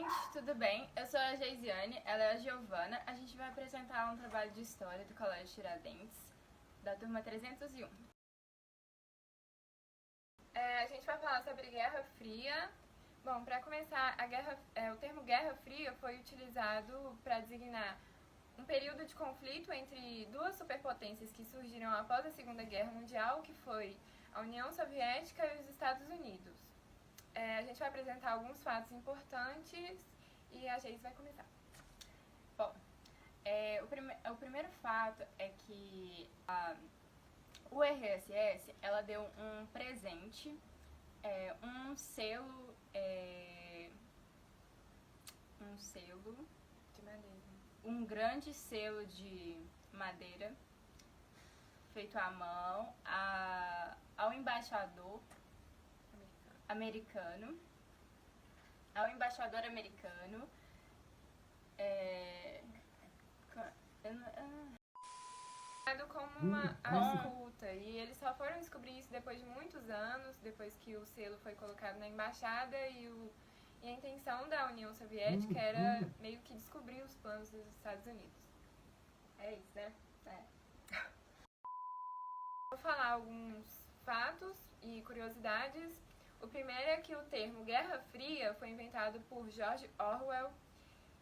gente, tudo bem? Eu sou a Geisiane, ela é a Giovana. A gente vai apresentar um trabalho de história do Colégio Tiradentes, da turma 301. A gente vai falar sobre Guerra Fria. Bom, para começar, o termo Guerra Fria foi utilizado para designar um período de conflito entre duas superpotências que surgiram após a Segunda Guerra Mundial, que foi a União Soviética e os Estados Unidos. A gente vai apresentar alguns fatos importantes e a Geis vai começar. Bom, o primeiro fato é que o RSS, ela deu um presente, um selo de madeira, um grande selo de madeira feito à mão ao embaixador americano, como uma ausculta, e eles só foram descobrir isso depois de muitos anos, depois que o selo foi colocado na embaixada, e a intenção da União Soviética era meio que descobrir os planos dos Estados Unidos. É isso, né? Vou falar alguns fatos e curiosidades. O primeiro é que o termo Guerra Fria foi inventado por George Orwell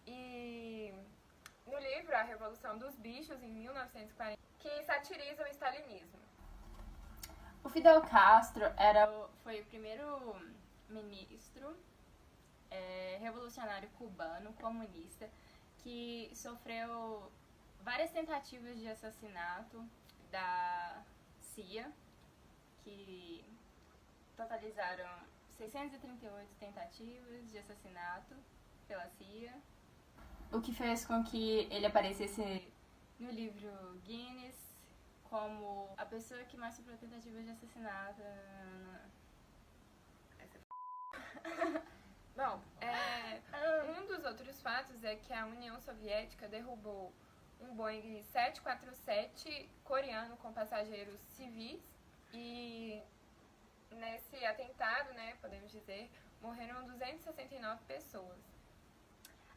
e no livro A Revolução dos Bichos, em 1940, que satiriza o stalinismo. O Fidel Castro foi o primeiro ministro revolucionário cubano, comunista, que sofreu várias tentativas de assassinato da CIA, que totalizaram 638 tentativas de assassinato pela CIA, o que fez com que ele aparecesse no livro Guinness como a pessoa que mais sofreu tentativas de assassinato. Bom, um dos outros fatos é que a União Soviética derrubou um Boeing 747 coreano com passageiros civis, e nesse atentado, né, podemos dizer, morreram 269 pessoas.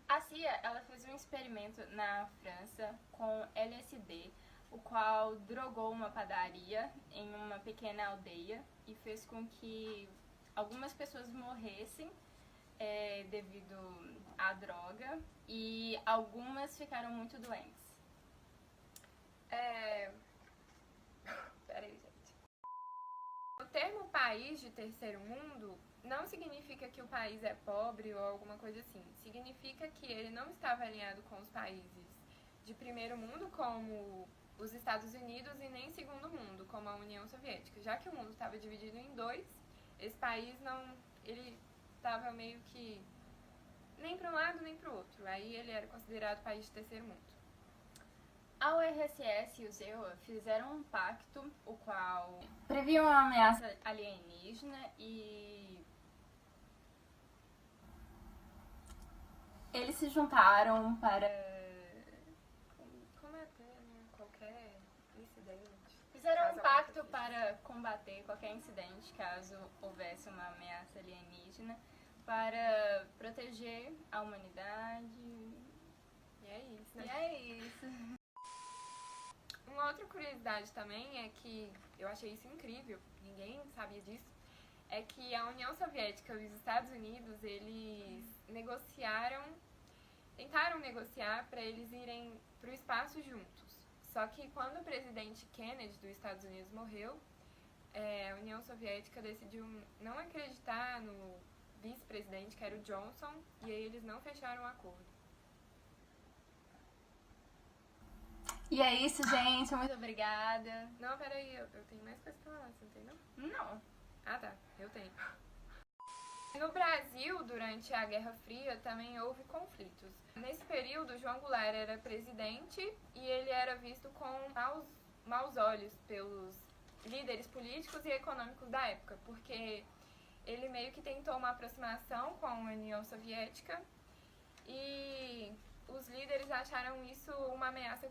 A CIA, ela fez um experimento na França com LSD, o qual drogou uma padaria em uma pequena aldeia e fez com que algumas pessoas morressem devido à droga, e algumas ficaram muito doentes. Peraí, gente. O termo país de terceiro mundo não significa que o país é pobre ou alguma coisa assim. Significa que ele não estava alinhado com os países de primeiro mundo, como os Estados Unidos, e nem segundo mundo, como a União Soviética. Já que o mundo estava dividido em dois, esse país ele estava meio que nem para um lado nem para o outro. Aí ele era considerado país de terceiro mundo. A URSS e o ZEUA fizeram um pacto, o qual previa uma ameaça alienígena, e eles se juntaram para combater, né, qualquer incidente. Fizeram um pacto para combater qualquer incidente caso houvesse uma ameaça alienígena, para proteger a humanidade. E é isso, né? Uma outra curiosidade também é que eu achei isso incrível, ninguém sabia disso, é que a União Soviética e os Estados Unidos, eles tentaram negociar para eles irem para o espaço juntos. Só que quando o presidente Kennedy dos Estados Unidos morreu, a União Soviética decidiu não acreditar no vice-presidente, que era o Johnson, e aí eles não fecharam o acordo. E é isso, gente. Muito obrigada. Não, peraí, eu tenho mais coisa pra falar, você não tem, não? Não. Ah, tá. Eu tenho. No Brasil, durante a Guerra Fria, também houve conflitos. Nesse período, João Goulart era presidente e ele era visto com maus olhos pelos líderes políticos e econômicos da época, porque ele meio que tentou uma aproximação com a União Soviética e os líderes acharam isso uma ameaça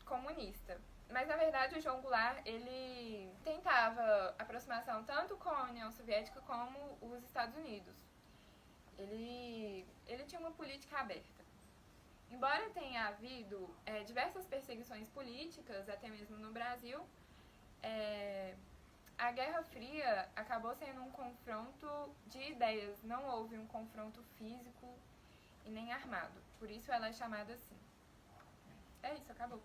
comunista. Mas, na verdade, o João Goulart, ele tentava aproximação tanto com a União Soviética como os Estados Unidos. Ele tinha uma política aberta. Embora tenha havido diversas perseguições políticas, até mesmo no Brasil, a Guerra Fria acabou sendo um confronto de ideias, não houve um confronto físico e nem armado. Por isso ela é chamada assim. É isso, acabou.